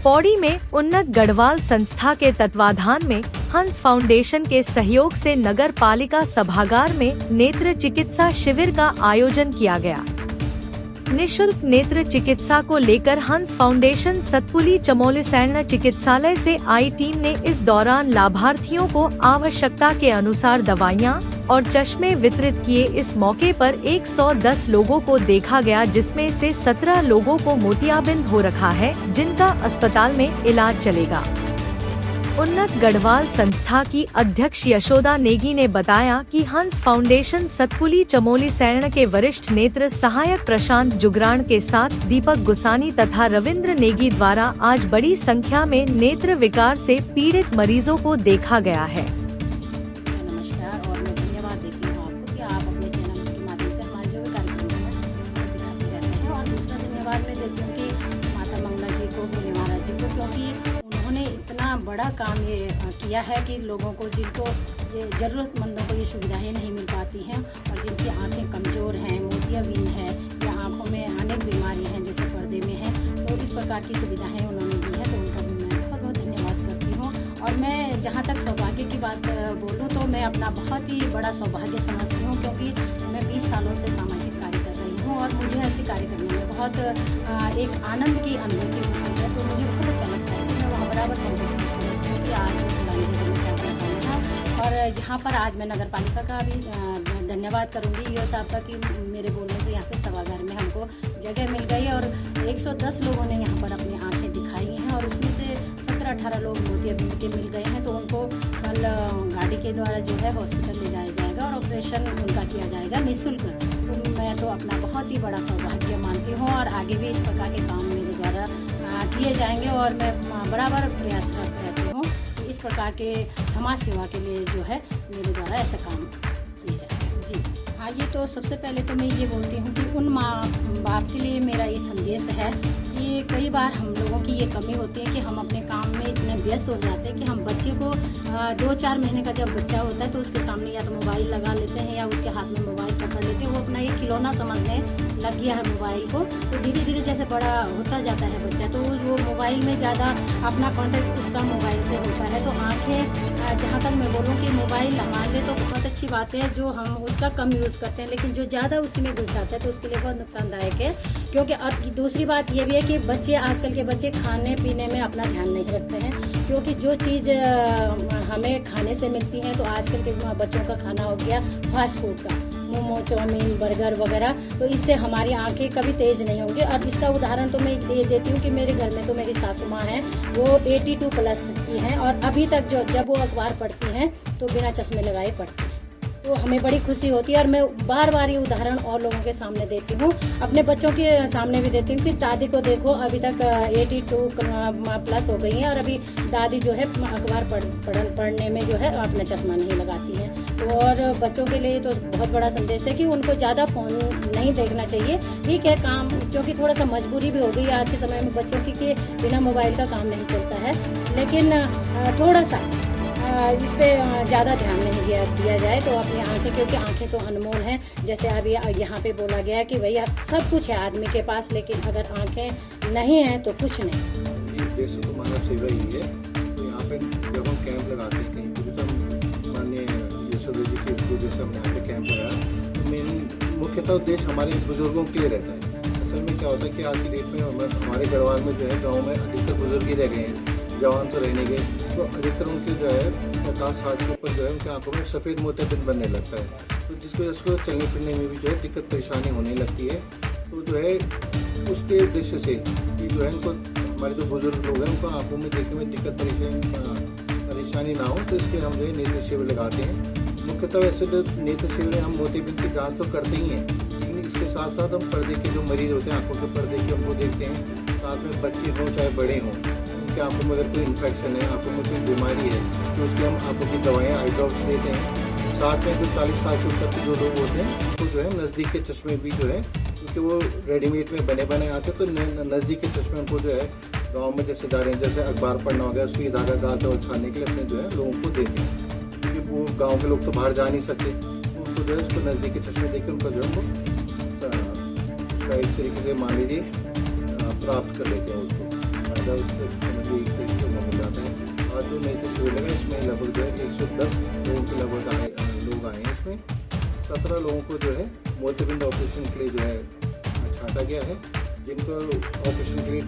पौड़ी में उन्नत गढ़वाल संस्था के तत्वाधान में हंस फाउंडेशन के सहयोग से नगर पालिका सभागार में नेत्र चिकित्सा शिविर का आयोजन किया गया। निशुल्क नेत्र चिकित्सा को लेकर हंस फाउंडेशन सतपुली चमोली सैन्य चिकित्सालय से आई टीम ने इस दौरान लाभार्थियों को आवश्यकता के अनुसार दवाइयां और चश्मे वितरित किए। इस मौके पर 110 लोगों को देखा गया, जिसमें से 17 लोगों को मोतियाबिंद हो रखा है, जिनका अस्पताल में इलाज चलेगा। उन्नत गढ़वाल संस्था की अध्यक्ष यशोदा नेगी ने बताया कि हंस फाउंडेशन सतपुली चमोली सैन्य के वरिष्ठ नेत्र सहायक प्रशांत जुगराण के साथ दीपक गुसानी तथा रविंद्र नेगी द्वारा आज बड़ी संख्या में नेत्र विकार से पीड़ित मरीजों को देखा गया है। नमस्कार और मैं धन्यवाद देती हूँ आपको कि आप अपने चैनल के माध्यम से हमारे जो कार्यक्रम है दिखाते रहते हैं। और दूसरा धन्यवाद मैं देती हूँ कि माता मंगला जी को, भोले महाराज जी को, क्योंकि उन्होंने इतना बड़ा काम ये किया है कि लोगों को, जिनको ये ज़रूरतमंदों को ये सुविधाएं नहीं मिल पाती हैं और जिनकी आंखें कमज़ोर हैं, मोतियाबिंद है या आंखों में अनेक बीमारी हैं जैसे पर्दे में है, तो इस प्रकार की सुविधाएं उन्होंने दी है, तो उनका भी मैं बहुत बहुत धन्यवाद करती हूँ। और मैं जहाँ तक सौभाग्य की बात बोलूँ तो मैं अपना बहुत ही बड़ा सौभाग्य समझती हूँ, क्योंकि मैं 20 सालों से सामाजिक कार्य कर रही हूँ और मुझे ऐसे कार्य करने में बहुत एक आनंद की अनुभूति होती है। तो मुझे बहुत अच्छा लगता है कि मैं वहाँ बराबर क्योंकि आज और यहाँ पर आज मैं नगर पालिका का भी धन्यवाद करूँगी ईओ साहब का कि मेरे बोलने से यहाँ पे सभागार में हमको जगह मिल गई और 110 लोगों ने यहाँ पर अपनी आंखें दिखाई हैं और उसमें से 17-18 लोग मोतियाबिंद के मिल गए हैं। तो उनको कल गाड़ी के द्वारा जो है हॉस्पिटल ले जाया जाएगा और ऑपरेशन उनका किया जाएगा निःशुल्क। तो मैं तो अपना बहुत ही बड़ा सौभाग्य मानती हूँ और आगे भी इस प्रकार के काम मेरे द्वारा किए जाएंगे और मैं बराबर प्रयासरत रहती हूँ कि इस प्रकार के समाज सेवा के लिए जो है मेरे द्वारा ऐसा काम किया जाए। जी हाँ, ये तो सबसे पहले तो मैं ये बोलती हूँ कि उन माँ बाप के लिए मेरा ये संदेश है कि कई बार हम लोगों की ये कमी होती है कि हम अपने काम में इतने व्यस्त हो जाते हैं कि हम बच्चे को 2-4 महीने का जब बच्चा होता है तो उसके सामने या तो मोबाइल लगा लेते हैं या उसके हाथ में मोबाइल पकड़ लेते हैं। वो अपना एक खिलौना समझने लग गया है मोबाइल को। तो धीरे धीरे जैसे बड़ा होता जाता है बच्चा तो वो मोबाइल में ज़्यादा अपना कॉन्टेक्ट उसका मोबाइल से होता है। तो आँखें, जहाँ तक मैं बोलूँ कि मोबाइल हमारे लिए तो बहुत अच्छी बात है जो हम उसका कम यूज़ करते हैं, लेकिन जो ज़्यादा उसी में घुस जाता है तो उसके लिए बहुत नुकसानदायक है। क्योंकि अब दूसरी बात ये भी है कि बच्चे, आजकल के बच्चे खाने पीने में अपना ध्यान नहीं रखते हैं, क्योंकि जो चीज़ हमें खाने से मिलती है तो आजकल के बच्चों का खाना हो गया फास्ट फूड का, मोमो, चाउमीन, बर्गर वगैरह। तो इससे हमारी आंखें कभी तेज़ नहीं होंगी। और इसका उदाहरण तो मैं ये देती हूँ कि मेरे घर में तो मेरी सासू माँ हैं, वो 82+ की हैं और अभी तक जब वो अखबार पढ़ती हैं तो बिना चश्मे लगाए पढ़ती हैं। तो हमें बड़ी खुशी होती है और मैं बार बार ये उदाहरण और लोगों के सामने देती हूँ, अपने बच्चों के सामने भी देती हूँ कि दादी को देखो अभी तक 82+ हो गई हैं और अभी दादी जो है अखबार पढ़ने में जो है अपना चश्मा नहीं लगाती हैं। तो और बच्चों के लिए तो बहुत बड़ा संदेश है कि उनको ज़्यादा फ़ोन नहीं देखना चाहिए। ठीक है, काम क्योंकि थोड़ा सा मजबूरी भी हो गई आज के समय में बच्चों की कि बिना मोबाइल का काम नहीं चलता है, लेकिन थोड़ा सा इस पर ज़्यादा ध्यान नहीं दिया जाए तो अपनी आंखें, क्योंकि आंखें तो अनमोल हैं। जैसे अभी यहाँ पे बोला गया है कि भैया सब कुछ है आदमी के पास, लेकिन अगर आंखें नहीं हैं तो कुछ नहीं। देश तो मानव सेवा ही है। तो यहाँ पे जब हम कैंप लगाते हैं कहीं पर तो माननीय यशोदा जी के थ्रू जैसे हमने यहाँ पे कैंप लगाया तो मेन मुख्यतः उद्देश्य हमारे बुजुर्गों के लिए रहता है। असल में क्या होता है कि आज की डेट में हमारे गढ़वाल में जो है गाँव में अधिकतर बुजुर्ग ही रह गए हैं, जवान तो रहने गए, तो अधिकतर उनके जो है 50 साल के ऊपर जो है उनकी आंखों में सफ़ेद मोतियाबिंद बनने लगता है। तो जिसकी वजह से चलने फिरने में भी जो है दिक्कत परेशानी होने लगती है। तो जो है उसके उद्देश्य से कि जो है उनको, हमारे जो बुजुर्ग लोग हैं उनको आंखों में देखने में दिक्कत परेशानी ना हो, तो इसके हम जो है नेत्र शिविर लगाते हैं। मुख्यतः वैसे जो नेत्र शिविर हम मोतियाबिंद की जाँच तो करते ही हैं, लेकिन इसके साथ साथ हम पर्दे के जो मरीज़ होते हैं आँखों के पर्दे के उनको देखते हैं। साथ में बच्चे हों चाहे बड़े हों, उनके आंखों में अगर कोई इन्फेक्शन है, आंखों में कोई बीमारी है तो उसकी हम आंखों की दवाइयाँ, आई ड्रॉप्स देते हैं। साथ में जो 40 साल से ऊपर के जो लोग होते हैं उनको जो है नज़दीक के चश्मे भी जो है, क्योंकि वो रेडीमेड में बने आते हैं, तो नज़दीक के चश्मे उनको जो है गाँव में जैसे जा रहे हैं, जैसे अखबार पढ़ना हो गया, सुई धागा गाल और छाने के लिए अपने जो है लोगों को देते हैं, क्योंकि वो गाँव के लोग तो बाहर जा नहीं सकते, उनको जो है उसको नज़दीक के चश्मे देकर उनका जो है वो उसका एक तरीके से मान लीजिए प्राप्त कर लेते हैं उसको। ज़्यादा उससे समझिए 1 तरीके से मिल जाता है। आज जो नई से शिविर लगा इसमें लगभग जो है 110 लोगों के लगभग लोग आए हैं। इसमें 17 लोगों को जो है मोतियाबिंद ऑपरेशन के लिए जो है छांटा गया है, जिनको ऑपरेशन के लिए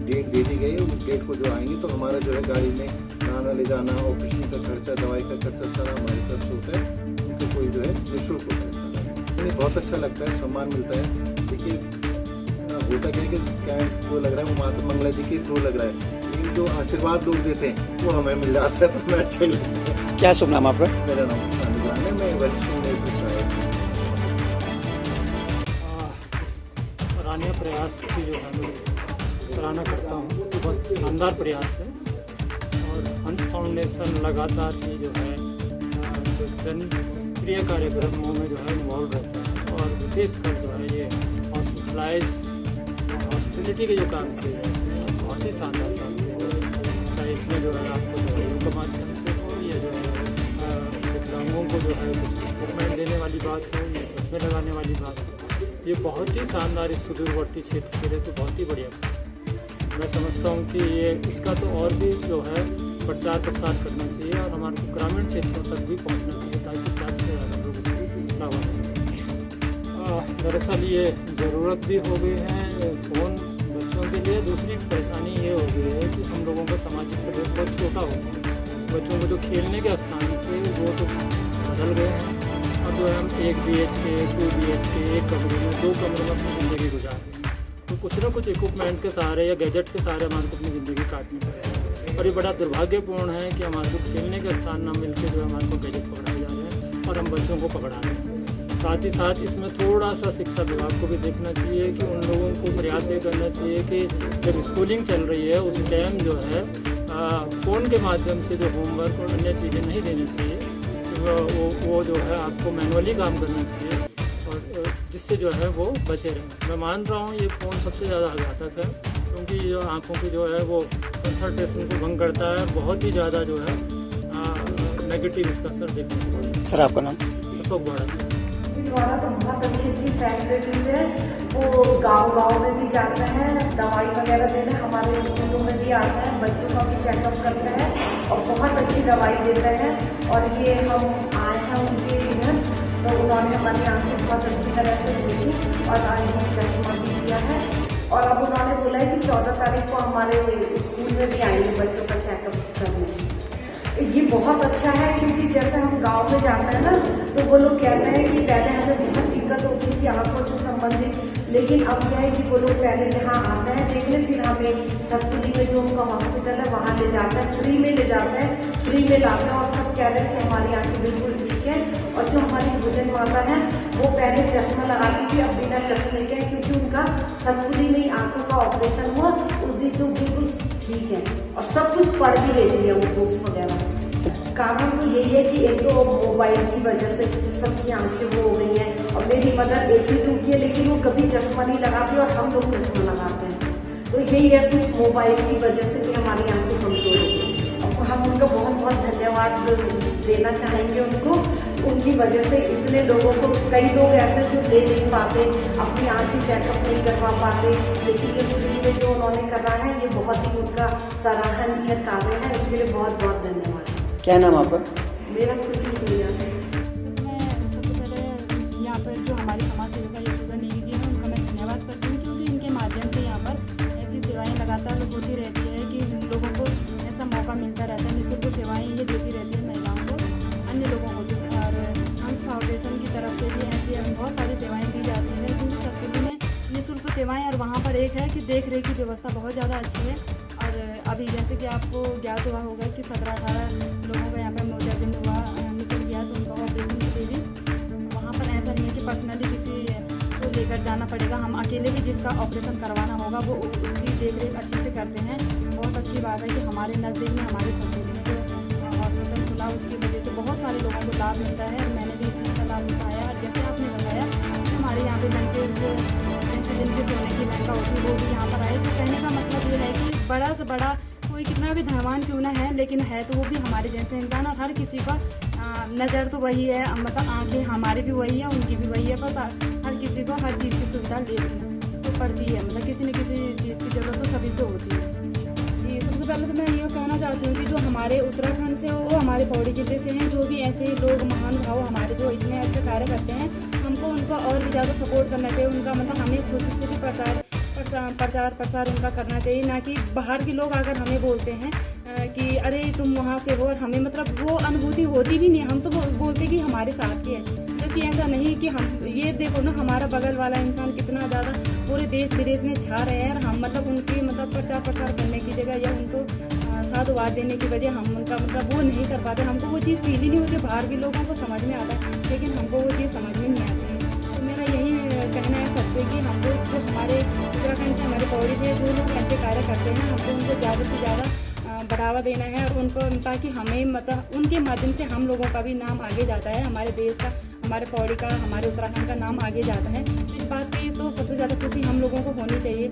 डेट दे दी गई है। उस डेट को जो आएंगे तो हमारा जो है गाड़ी में लाना ले जाना, ऑपरेशन का खर्चा, दवाई का खर्चा सारा हमारी तरफ से होता है। उनको कोई जो है निःशुल्क होता है। यानी बहुत अच्छा लगता है, सम्मान मिलता है। देखिए होता क्या है कि कैंप जो लग रहा है वो माता मंगला जी के थ्रू लग रहा है, लेकिन जो आशीर्वाद लोग देते हैं वो हमें मिल जाता है, तो हमें अच्छा ही लगता है। क्या शुभ नाम आपका? मेरा नाम शांतिलाल है, मैं वरिष्ठ सराहनीय प्रयास की जो है मैं सराहना करता हूँ, तो बहुत शानदार प्रयास है। और हंस फाउंडेशन लगातार ही जो है जो जनप्रिय कार्यक्रमों में जो है इन्वॉल्व रहता है, और विशेषकर जो है ये हॉस्पिटलिटी के जो काम किए जाते हैं बहुत ही शानदार काम किए जाते हैं। चाहे इसमें जो है आपको दवाइयों के माध्यम से हो, या जो है विकलांगों को जो है इक्विपमेंट देने वाली बात हो, या चश्मे लगाने वाली बात हो, ये बहुत ही शानदार इस सुदूरवर्ती क्षेत्र के लिए तो बहुत ही बढ़िया। मैं समझता हूँ कि ये इसका तो और भी जो है प्रचार प्रसार करना चाहिए, और हमारे को ग्रामीण क्षेत्रों तक भी पहुँचना चाहिए, ताकि ज़्यादा से ज़्यादा लोग इसको लाभ उठाएं। दरअसल ये ज़रूरत भी हो गई है फ़ोन बच्चों के लिए। दूसरी परेशानी ये हो गई है कि हम लोगों का सामाजिक प्रदेश बहुत छोटा हो गया है। बच्चों को जो खेलने के स्थान थे वो तो बदल गए हैं। अब जो है हम 1 BHK 2 BHK 1 कमरे में 2 कमरों में अपनी ज़िंदगी गुजार रहे हैं। तो कुछ ना कुछ इक्विपमेंट के सहारे या गैजेट के सहारे हमारे को अपनी ज़िंदगी काटनी पड़ेगी, और ये बड़ा दुर्भाग्यपूर्ण है कि हमारे को खेलने के स्थान ना मिल के जो हमारे को गैजेट पकड़ाए जा रहे हैं, और हम बच्चों को पकड़ा रहे हैं। साथ ही साथ इसमें थोड़ा सा शिक्षा विभाग को भी देखना चाहिए कि उन लोगों को प्रयास ये करना चाहिए कि जब स्कूलिंग चल रही है उस टाइम जो है फ़ोन के माध्यम से जो होमवर्क और अन्य चीज़ें नहीं देनी चाहिए। वो जो है आपको मैनुअली काम करना चाहिए, और जिससे जो है वो बचे रहें। मैं मान रहा हूँ ये फ़ोन सबसे ज़्यादा घातक है, क्योंकि जो आँखों की जो है वो कंसंट्रेशन को भंग करता है। बहुत ही ज़्यादा जो है नेगेटिव इसका असर देखने को मिलता है। सर आपका नाम? अशोक बड़ा। द्वारा तो बहुत अच्छी फैसिलिटीज है। वो गांव में भी जाते हैं, दवाई वगैरह देने, हमारे स्कूलों में भी आते हैं, बच्चों का भी चेकअप करते हैं और बहुत अच्छी दवाई देते हैं। और ये हम आए हैं उनके इधर, तो उन्होंने हमारी आँखें बहुत अच्छी तरह से देखी और आज हमें चश्मा भी दिया है। और अब उन्होंने बोला है कि 14 तारीख को हमारे स्कूल में भी आएंगे बच्चों का चेकअप करने। ये बहुत अच्छा है, क्योंकि जैसे हम गांव में जाते हैं ना, तो वो लोग कहते हैं कि पहले हमें बहुत दिक्कत होती थी आंखों से संबंधित, लेकिन अब क्या है कि वो लोग पहले यहाँ आते हैं देखने, फिर हमें सतपुली में जो उनका हॉस्पिटल है वहाँ ले जाते हैं, फ्री में ले जाते हैं, फ्री में लाते हैं, और सब कह रहे हैं कि हमारी आँखें बिल्कुल ठीक है। और जो हमारी भोजन माता है वो पहले चश्मा लगाती थी, अब बिना चश्मे के, क्योंकि उनका सतपुली में ही आँखों का ऑपरेशन हुआ, उस दिन से वो बिल्कुल ठीक है और सब कुछ पढ़ भी लेती है वो बुक्स वगैरह। कारण तो यही है कि एक तो मोबाइल की वजह से सबकी आंखें वो हो गई हैं, और मेरी मदर 82 की है, लेकिन वो कभी चश्मा नहीं लगाती और हम लोग चश्मा लगाते हैं। तो यही है कुछ मोबाइल की वजह से कि हमारी आंखें कमजोर हो गई। अब हम उनका बहुत बहुत धन्यवाद देना चाहेंगे उनको। उनकी वजह से इतने लोगों को, कई लोग ऐसे जो ले नहीं पाते, अपनी आँखें चेकअप नहीं करवा पाते, लेकिन ये फ्री में जो उन्होंने करा है ये बहुत ही उनका सराहनीय कार्य है। उनके लिए बहुत बहुत धन्यवाद। क्या नाम आपका? मेरा खुशी हुई है। मैं सबसे पहले यहाँ पर जो हमारी समाज सेविका यशोदा नेगी जी हैं उनका मैं धन्यवाद करती हूँ, क्योंकि इनके माध्यम से यहाँ पर ऐसी सेवाएं लगातार होती रहती है कि लोगों को ऐसा मौका मिलता रहता है। निःशुल्क सेवाएं ये देती रहती है महिलाओं को, अन्य लोगों को भी। और हंस फाउंडेशन की तरफ से भी ऐसी बहुत सारी सेवाएँ दी जाती हैं, क्योंकि सतपुली में निःशुल्क सेवाएँ, और वहाँ पर एक है कि देख रेख की व्यवस्था बहुत ज़्यादा अच्छी है। और अभी जैसे कि आपको ज्ञात हुआ होगा कि 17-18 लोगों का यहाँ पर मोतियाबिंद हुआ निकल गया, तो उनका ऑपरेशन के लिए भी वहाँ पर ऐसा नहीं है कि पर्सनली किसी को लेकर जाना पड़ेगा। हम अकेले भी जिसका ऑपरेशन करवाना होगा वो उसकी देख रेख अच्छे से करते हैं। बहुत अच्छी बात है कि हमारे नज़दीक में, हमारे सतपुली में जो हॉस्पिटल खुला, उसकी वजह से बहुत सारे लोगों को लाभ मिलता है। मैंने भी इस चीज़ का लाभ उठाया। और जैसे आपने बताया कि हमारे यहाँ पर जिनके सोने की महंगा होती है वो भी यहाँ पर आए, तो कहने का मतलब ये है कि बड़ा से बड़ा कोई कितना भी धनवान क्यों ना है, लेकिन है तो वो भी हमारे जैसे इंसान, और हर किसी का नज़र तो वही है, मतलब आंखें हमारी भी वही है, उनकी भी वही है, पर हर किसी को हर चीज़ की सुविधा लेनी तो पड़ती है। मतलब किसी न किसी चीज़ की ज़रूरत तो सभी को होती है। पहले तो मैं ये कहना चाहती हूँ कि जो हमारे उत्तराखंड से हो, वो हमारे पौड़ी जिले से हैं, जो भी ऐसे लोग महान भाव हमारे जो इतने अच्छे कार्य करते हैं, हमको उनका और भी ज़्यादा सपोर्ट करना चाहिए। उनका मतलब हमें खुद से भी प्रचार उनका करना चाहिए, ना कि बाहर के लोग आकर हमें बोलते हैं कि अरे तुम वहाँ से हो, और हमें मतलब वो अनुभूति होती भी नहीं। हम तो बोलते कि हमारे साथ ही है, जबकि ऐसा नहीं कि हम ये देखो ना, हमारा बगल वाला इंसान कितना ज़्यादा पूरे देश विदेश में छा रहे हैं, और हम मतलब उनकी मतलब प्रचार करने की जगह या उनको साधुवाद देने की वजह हम उनका मतलब वो नहीं कर पाते। हमको वो चीज़ फील ही नहीं होती। बाहर के लोगों को समझ में आता है, लेकिन हमको वो चीज़ समझ में नहीं आती है। तो मेरा यही कहना है सबसे कि हमको जो हमारे उत्तराखंड से, हमारे पौड़ी से जो लोग ऐसे कार्य करते हैं, हमको उनको ज़्यादा से ज़्यादा बढ़ावा देना है, और उनको ताकि हमें मतलब उनके माध्यम से हम लोगों का भी नाम आगे जाता है, हमारे देश का, हमारे पौड़ी का, हमारे उत्तराखंड का नाम आगे जाता है। इस बात की तो सबसे ज़्यादा खुशी हम लोगों को होनी चाहिए।